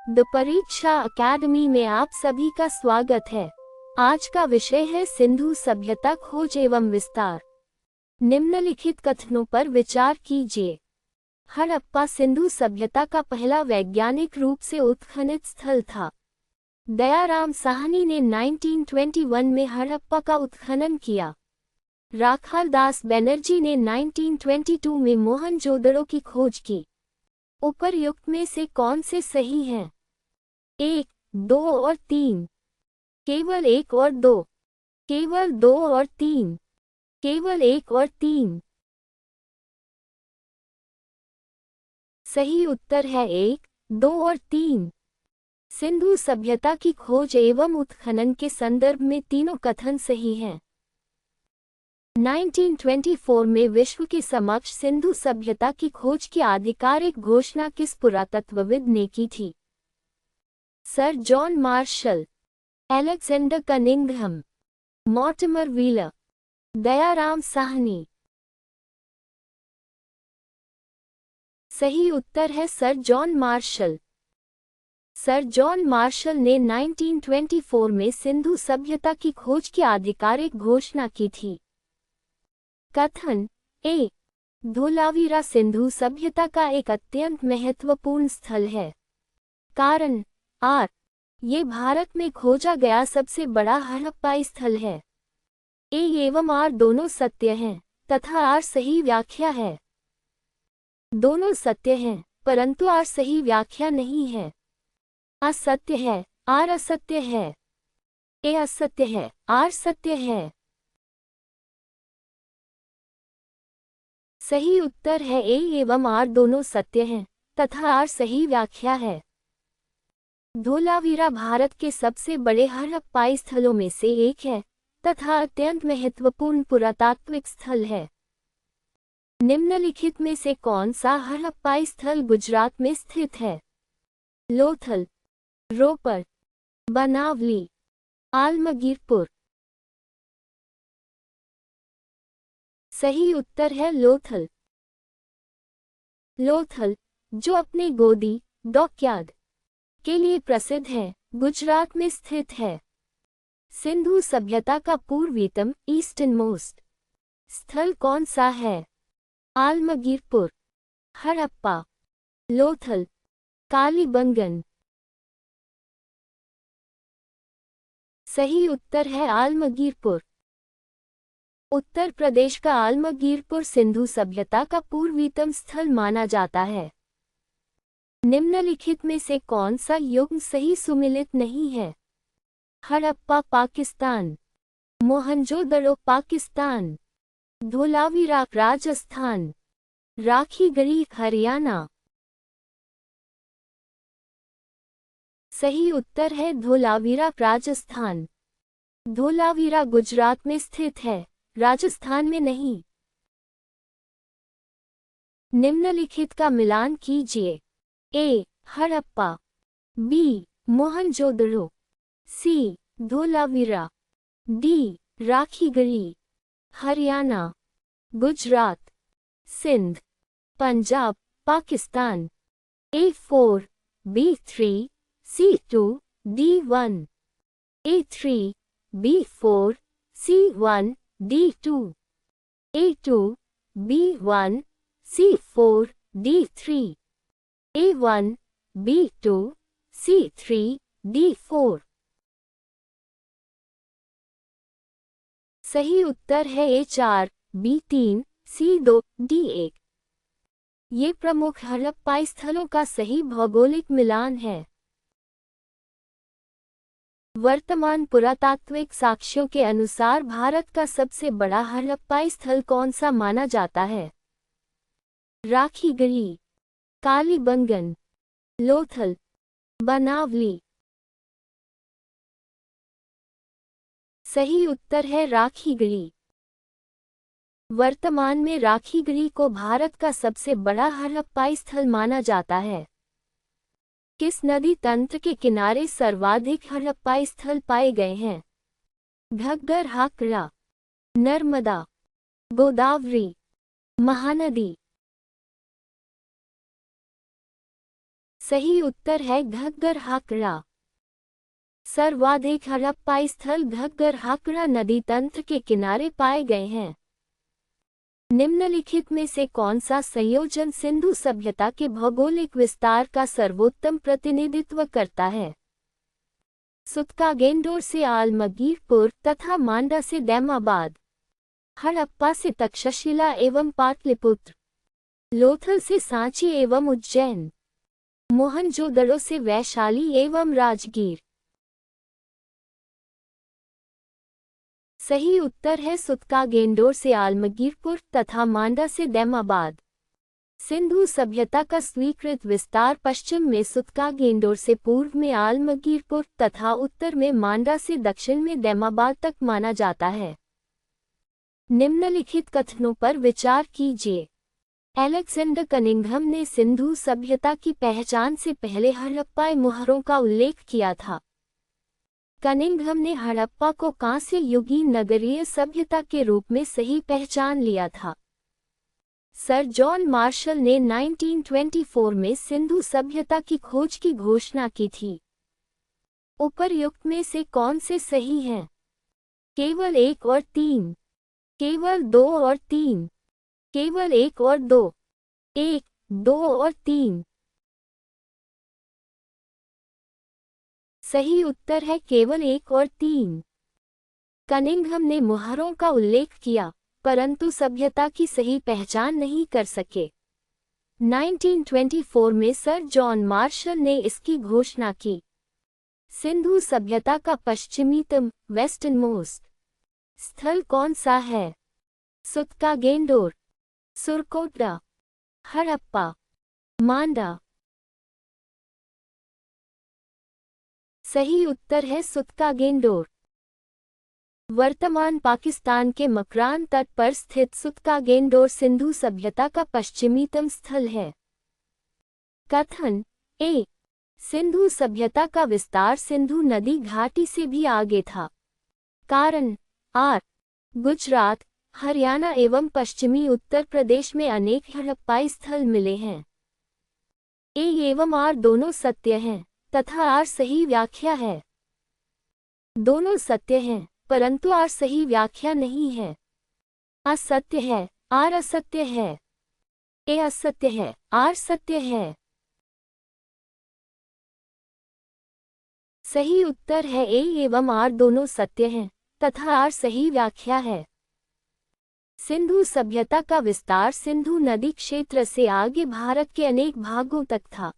The परीक्षा academy में आप सभी का स्वागत है। आज का विषय है सिंधु सभ्यता खोज एवं विस्तार। निम्नलिखित कथनों पर विचार कीजिए। हड़प्पा सिंधु सभ्यता का पहला वैज्ञानिक रूप से उत्खनन स्थल था। दयाराम साहनी ने 1921 में हड़प्पा का उत्खनन किया। राखाल दास बनर्जी ने 1922 में मोहनजोदड़ो की खोज की। उपर्युक्त में से कौन से सही हैं? 1, 2 और 3। केवल 1 और 2। केवल 2 और 3। केवल 1 और 3। सही उत्तर है 1, 2 और 3। सिंधु सभ्यता की खोज एवं उत्खनन के संदर्भ में तीनों कथन सही हैं। 1924 में विश्व के समक्ष सिंधु सभ्यता की खोज की आधिकारिक घोषणा किस पुरातत्वविद ने की थी? Sir John Marshall, Alexander Cunningham, Mortimer wheeler, Dayaram Sahni. सही उत्तर है sir John Marshall. Sir John Marshall ने 1924 में सिंधु सभ्यता की खोज की आधिकारिक घोषणा की थी। कथन ए, धोलावीरा सिंधु सभ्यता का एक अत्यंत महत्वपूर्ण स्थल है। कारण आर, ये भारत में खोजा गया सबसे बड़ा हड़प्पाई स्थल है। ए एवं आर दोनों सत्य हैं तथा आर सही व्याख्या है। दोनों सत्य हैं परंतु आर सही व्याख्या नहीं है। असत्य है, आर असत्य है। ए असत्य है, आर सत्य है। सही उत्तर है ए एवं आर दोनों सत्य हैं तथा आर सही व्याख्या है। धोलावीरा भारत के सबसे बड़े हड़प्पाई स्थलों में से एक है तथा अत्यंत महत्वपूर्ण पुरातात्विक स्थल है। निम्नलिखित में से कौन सा हड़प्पाई स्थल गुजरात में स्थित है? लोथल, रोपर, बनावली, आलमगीरपुर। सही उत्तर है लोथल। लोथल, जो अपने गोदी डॉकयार्ड के लिए प्रसिद्ध है, गुजरात में स्थित है। सिंधु सभ्यता का पूर्वीतम ईस्टर्न मोस्ट स्थल कौन सा है? आलमगीरपुर, हड़प्पा, लोथल, कालीबंगन। सही उत्तर है आलमगीरपुर। उत्तर प्रदेश का आलमगीरपुर सिंधु सभ्यता का पूर्वीतम स्थल माना जाता है। निम्नलिखित में से कौन सा युग्म सही सुमिलित नहीं है? हड़प्पा पाकिस्तान, मोहनजोदड़ो पाकिस्तान, धोलावीरा राजस्थान, राखीगढ़ी हरियाणा। सही उत्तर है धोलावीरा राजस्थान। धोलावीरा गुजरात में स्थित है, राजस्थान में नहीं। निम्नलिखित का मिलान कीजिए। A, Harappa, B, Mohenjodaro, C, Dholavira, D, Rakhigarhi, Haryana, Gujarat, Sindh, Punjab, Pakistan. A4, B3, C2, D1, A3, B4, C1, D2, A2, B1, C4, D3, A1, B2, C3, D4। सही उत्तर है A4, B3, C2, D1। ये प्रमुख हड़प्पाई स्थलों का सही भौगोलिक मिलान है। वर्तमान पुरातात्विक साक्ष्यों के अनुसार भारत का सबसे बड़ा हड़प्पाई स्थल कौन सा माना जाता है? राखीगढ़ी, कालीबंगन, लोथल, बनावली। सही उत्तर है राखीगढ़ी। वर्तमान में राखीगढ़ी को भारत का सबसे बड़ा हड़प्पाई स्थल माना जाता है। किस नदी तंत्र के किनारे सर्वाधिक हड़प्पाई स्थल पाए गए हैं? घग्गर हाकरा, नर्मदा, गोदावरी, महानदी। सही उत्तर है घग्गर हाकड़ा। सर्वाधिक हड़प्पाई स्थल घग्गर हाकड़ा नदी तंत्र के किनारे पाए गए हैं। निम्नलिखित में से कौन सा संयोजन सिंधु सभ्यता के भौगोलिक विस्तार का सर्वोत्तम प्रतिनिधित्व करता है? सुत्कागेंडोर से आलमगीरपुर तथा मांडा से दैमाबाद, हड़प्पा से तक्षशिला एवं पाटलिपुत्र, लोथल से सांची एवं उज्जैन, मोहनजोदड़ो से वैशाली एवं राजगीर। सही उत्तर है सुत्कागेंडोर से आलमगीरपुर तथा मांडा से दैमाबाद। सिंधु सभ्यता का स्वीकृत विस्तार पश्चिम में सुत्कागेंडोर से पूर्व में आलमगीरपुर तथा उत्तर में मांडा से दक्षिण में दैमाबाद तक माना जाता है। निम्नलिखित कथनों पर विचार कीजिए। अलेक्जेंडर कनिंघम ने सिंधु सभ्यता की पहचान से पहले हड़प्पाई मुहरों का उल्लेख किया था। कनिंघम ने हड़प्पा को कांस्य युगीन नगरीय सभ्यता के रूप में सही पहचान लिया था। सर जॉन मार्शल ने 1924 में सिंधु सभ्यता की खोज की घोषणा की थी। उपर्युक्त में से कौन से सही हैं? केवल 1 और 3, केवल 2 और 3, केवल 1 और 2, 1, 2 और 3। सही उत्तर है केवल 1 और 3। कनिंघम ने मुहरों का उल्लेख किया परंतु सभ्यता की सही पहचान नहीं कर सके। 1924 में सर जॉन मार्शल ने इसकी घोषणा की। सिंधु सभ्यता का पश्चिमीतम वेस्टर्नमोस्ट स्थल कौन सा है? सुत्कागेंडोर, सुरकोटड़ा, हड़प्पा, मांडा। सही उत्तर है सुत्कागेंडोर। वर्तमान पाकिस्तान के मकरान तट पर स्थित सुत्कागेंडोर सिंधु सभ्यता का पश्चिमीतम स्थल है। कथन ए, सिंधु सभ्यता का विस्तार सिंधु नदी घाटी से भी आगे था। कारण आर, गुजरात, हरियाणा एवं पश्चिमी उत्तर प्रदेश में अनेक हड़प्पाई स्थल मिले हैं। ए एवं आर दोनों सत्य हैं तथा आर सही व्याख्या है। दोनों सत्य हैं परंतु आर सही व्याख्या नहीं है। असत्य है, आर असत्य है। ए असत्य है, आर सत्य है। सही उत्तर है ए एवं आर दोनों सत्य हैं तथा आर सही व्याख्या है। सिंधु सभ्यता का विस्तार सिंधु नदी क्षेत्र से आगे भारत के अनेक भागों तक था।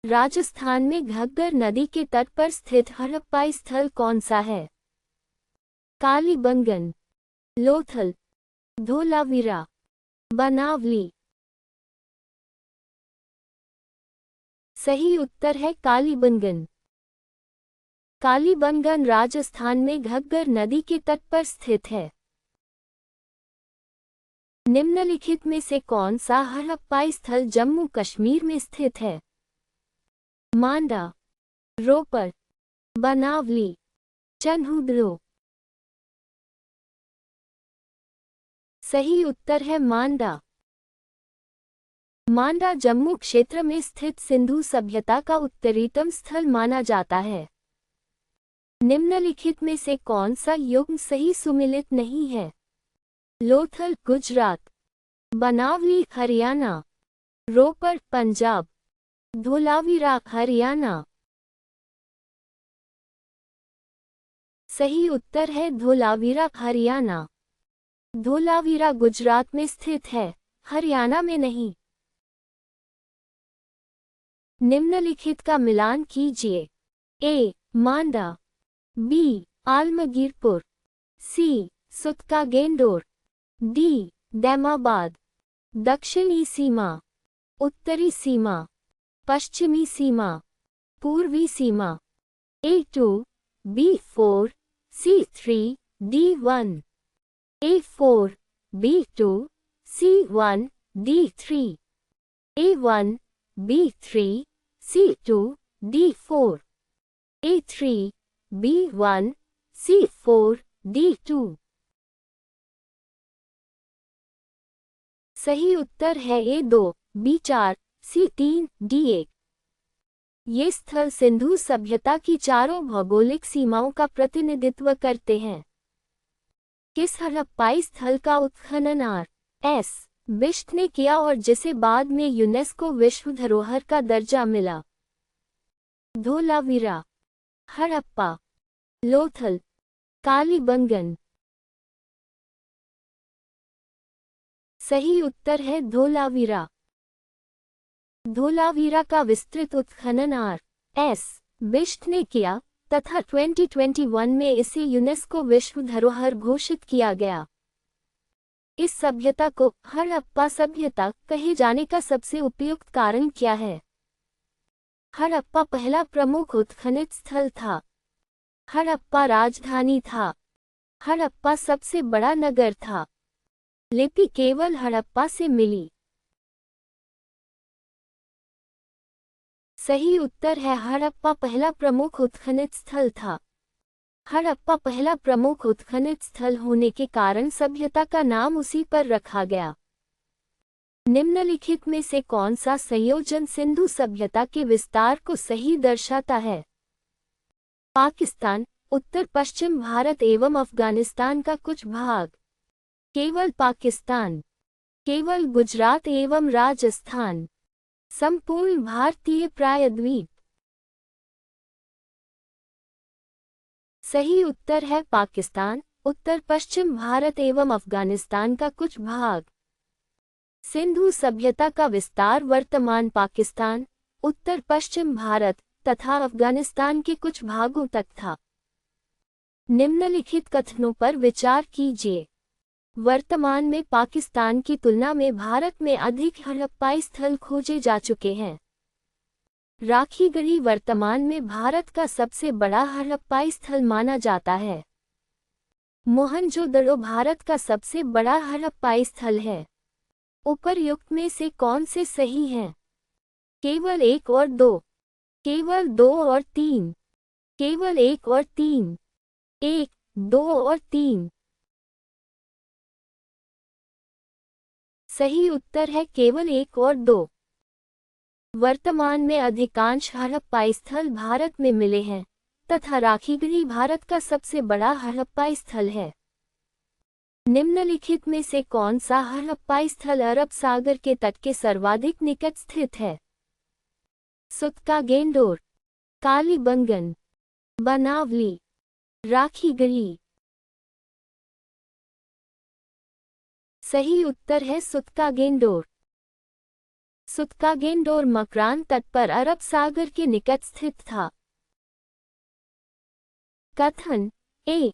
राजस्थान में घग्गर नदी के तट पर स्थित हड़प्पाई स्थल कौन सा है? कालीबंगन, लोथल, धोलावीरा, बनावली। सही उत्तर है कालीबंगन। कालीबंगन राजस्थान में घग्गर नदी के तट पर स्थित है। निम्नलिखित में से कौन सा हड़प्पाई स्थल जम्मू कश्मीर में स्थित है? मांडा, रोपर, बनावली, चन्हूदड़ो। सही उत्तर है मांडा। मांडा जम्मू क्षेत्र में स्थित सिंधु सभ्यता का उत्तरीतम स्थल माना जाता है। निम्नलिखित में से कौन सा युग्म सही सुमिलित नहीं है? लोथल गुजरात, बनावली हरियाणा, रोपर पंजाब, धोलावीरा हरियाणा। सही उत्तर है धोलावीरा हरियाणा। धोलावीरा गुजरात में स्थित है, हरियाणा में नहीं। निम्नलिखित का मिलान कीजिए। ए, मांडा, बी, आलमगीरपुर, सी, सुत्कागेंडोर, डी, दैमाबाद। दक्षिणी सीमा, उत्तरी सीमा, पश्चिमी सीमा, पूर्वी सीमा। A2, B4, C3, D1, A4, B2, C1, D3, A1, B3, C2, D4, A3, B1, C4, D2। सही उत्तर है A2, B4, C3, D1। ये स्थल सिंधु सभ्यता की चारों भौगोलिक सीमाओं का प्रतिनिधित्व करते हैं। किस हड़प्पाई स्थल का उत्खनन आर.एस. बिष्ट ने किया और जिसे बाद में यूनेस्को विश्व धरोहर का दर्जा मिला? धोलावीरा, हड़प्पा, लोथल, कालीबंगन। सही उत्तर है धोलावीरा। धोलावीरा का विस्तृत उत्खनन आर.एस. बिष्ट ने किया तथा 2021 में इसे यूनेस्को विश्व धरोहर घोषित किया गया। इस सभ्यता को हड़प्पा सभ्यता कहे जाने का सबसे उपयुक्त कारण क्या है? हड़प्पा पहला प्रमुख उत्खनित स्थल था। हड़प्पा राजधानी था। हड़प्पा सबसे बड़ा नगर था। लिपि केवल हड़प्पा से मिली। सही उत्तर है हड़प्पा पहला प्रमुख उत्खनित स्थल था। हड़प्पा पहला प्रमुख उत्खनित स्थल होने के कारण सभ्यता का नाम उसी पर रखा गया। निम्नलिखित में से कौन सा संयोजन सिंधु सभ्यता के विस्तार को सही दर्शाता है? पाकिस्तान, उत्तर पश्चिम भारत एवं अफगानिस्तान का कुछ भाग, केवल पाकिस्तान, केवल गुजरात एवं राजस्थान, संपूर्ण भारतीय प्रायद्वीप। सही उत्तर है पाकिस्तान, उत्तर पश्चिम भारत एवं अफगानिस्तान का कुछ भाग। सिंधु सभ्यता का विस्तार वर्तमान पाकिस्तान, उत्तर पश्चिम भारत तथा अफगानिस्तान के कुछ भागों तक था। निम्नलिखित कथनों पर विचार कीजिए। वर्तमान में पाकिस्तान की तुलना में भारत में अधिक हड़प्पाई स्थल खोजे जा चुके हैं। राखीगढ़ी वर्तमान में भारत का सबसे बड़ा हड़प्पाई स्थल माना जाता है। मोहनजोदड़ो भारत का सबसे बड़ा हड़प्पाई स्थल है। उपर्युक्त में से कौन से सही हैं? केवल 1 और 2, केवल 2 और 3, केवल 1 और 3, 1, 2 और 3। सही उत्तर है केवल 1 और 2। वर्तमान में अधिकांश हड़प्पाई स्थल भारत में मिले हैं तथा राखीगढ़ी भारत का सबसे बड़ा हड़प्पाई स्थल है। निम्नलिखित में से कौन सा हड़प्पाई स्थल अरब सागर के तट के सर्वाधिक निकट स्थित है? सुत्कागेंडोर, कालीबंगन, बनावली, राखीगढ़ी। सही उत्तर है सुत्कागेंडोर। सुत्कागेंडोर मकरान तट पर अरब सागर के निकट स्थित था। कथन ए,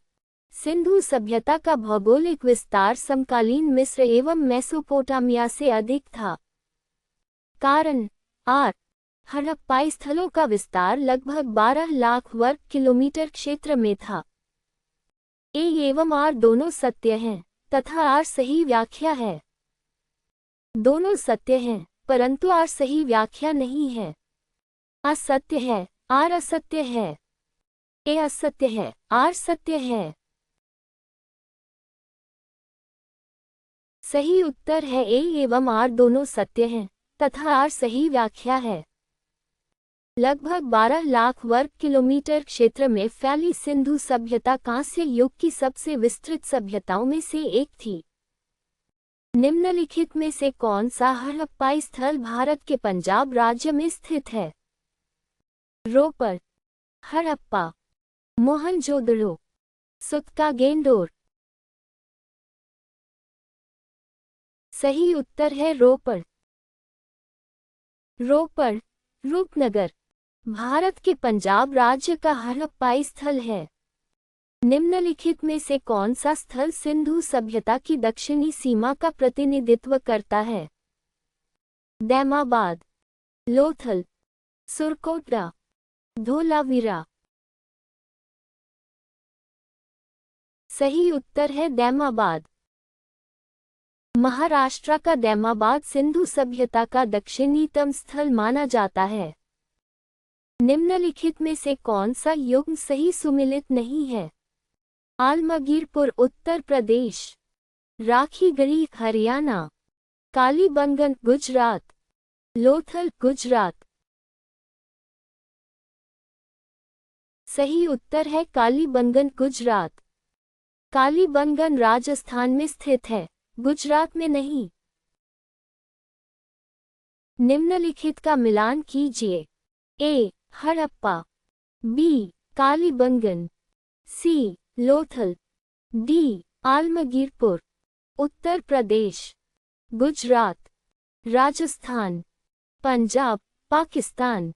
सिंधु सभ्यता का भौगोलिक विस्तार समकालीन मिस्र एवं मेसोपोटामिया से अधिक था। कारण आर, हड़प्पाई स्थलों का विस्तार लगभग 12 लाख वर्ग किलोमीटर क्षेत्र में था। ए एवं आर दोनों सत्य हैं तथा आर सही व्याख्या है। दोनों सत्य हैं परंतु आर सही व्याख्या नहीं है। असत्य है, आर असत्य है। ए असत्य है, आर सत्य है। सही उत्तर है ए एवं आर दोनों सत्य हैं तथा आर सही व्याख्या है। लगभग 12 लाख वर्ग किलोमीटर क्षेत्र में फैली सिंधु सभ्यता कांस्य युग की सबसे विस्तृत सभ्यताओं में से एक थी। निम्नलिखित में से कौन सा हड़प्पाई स्थल भारत के पंजाब राज्य में स्थित है? रोपर, हड़प्पा, मोहनजोदड़ो, सुत्कागेंडोर। सही उत्तर है रोपर। रोपर, रूपनगर, भारत के पंजाब राज्य का हड़प्पाई स्थल है। निम्नलिखित में से कौन सा स्थल सिंधु सभ्यता की दक्षिणी सीमा का प्रतिनिधित्व करता है? दैमाबाद, लोथल, सुरकोटड़ा, धोलावीरा। सही उत्तर है दैमाबाद। महाराष्ट्र का दैमाबाद सिंधु सभ्यता का दक्षिणीतम स्थल माना जाता है। निम्नलिखित में से कौन सा युग्म सही सुमेलित नहीं है? आलमगीरपुर उत्तर प्रदेश, राखीगढ़ी हरियाणा, कालीबंगन गुजरात, लोथल गुजरात। सही उत्तर है कालीबंगन, गुजरात। कालीबंगन राजस्थान में स्थित है, गुजरात में नहीं। निम्नलिखित का मिलान कीजिए। A. Harappa, B. Kalibangan, C. Lothal, D. Alamgirpur. Uttar Pradesh, Gujarat, Rajasthan, Punjab, Pakistan.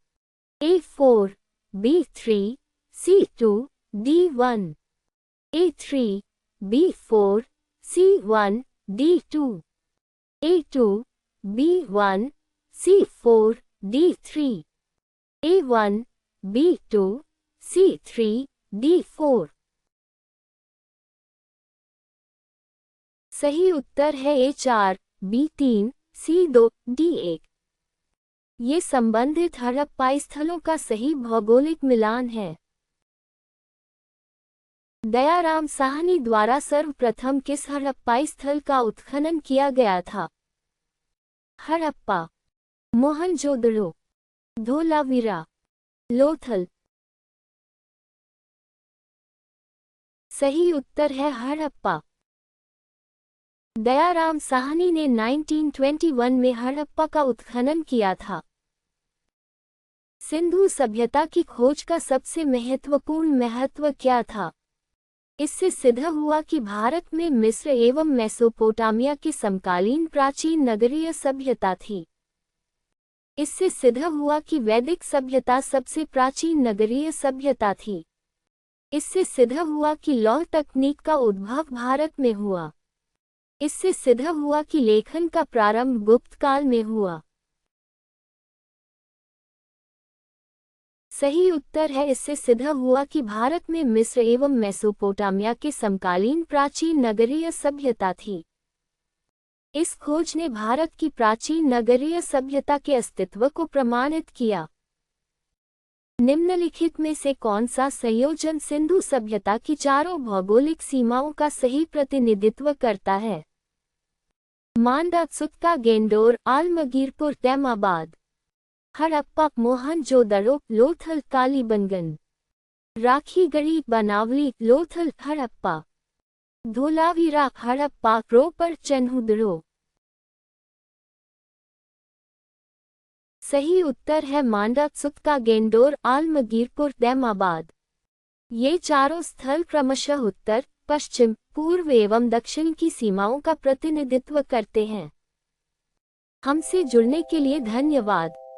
A4, B3, C2, D1। A3, B4, C1, D2। A2, B1, C4, D3। A1, B2, C3, D4। सही उत्तर है A4, B3, C2, D1। ये संबंधित हड़प्पा स्थलों का सही भौगोलिक मिलान है। दयाराम साहनी द्वारा सर्वप्रथम किस हड़प्पा स्थल का उत्खनन किया गया था? हड़प्पा, मोहनजोदड़ो, धोलावीरा, लोथल। सही उत्तर है हड़प्पा। दयाराम साहनी ने 1921 में हड़प्पा का उत्खनन किया था। सिंधु सभ्यता की खोज का सबसे महत्वपूर्ण महत्व क्या था? इससे सिद्ध हुआ कि भारत में मिस्र एवं मेसोपोटामिया की समकालीन प्राचीन नगरीय सभ्यता थी। इससे सिद्ध हुआ कि वैदिक सभ्यता सबसे प्राचीन नगरीय सभ्यता थी। इससे सिद्ध हुआ कि लौह तकनीक का उद्भव भारत में हुआ। इससे सिद्ध हुआ कि लेखन का प्रारंभ गुप्त काल में हुआ। सही उत्तर है इससे सिद्ध हुआ कि भारत में मिस्र एवं मेसोपोटामिया के समकालीन प्राचीन नगरीय सभ्यता थी। इस खोज ने भारत की प्राचीन नगरीय सभ्यता के अस्तित्व को प्रमाणित किया। निम्नलिखित में से कौन सा संयोजन सिंधु सभ्यता की चारों भौगोलिक सीमाओं का सही प्रतिनिधित्व करता है? मांडा, सुत्का, गेंडोर, आलमगीरपुर, तैमाबाद। हड़प्पा, मोहनजोदड़ो, लोथल, कालीबंगन। राखीगढ़ी, बनावली, लोथल, हड़प्पा। धोलावीरा, हड़प्पा, रोपर, चन्हुदड़ो। सही उत्तर है मांडा, सुत्का, गेंडोर, आलमगीरपुर, तैमाबाद। ये चारों स्थल क्रमशः उत्तर, पश्चिम, पूर्व एवं दक्षिण की सीमाओं का प्रतिनिधित्व करते हैं। हमसे जुड़ने के लिए धन्यवाद।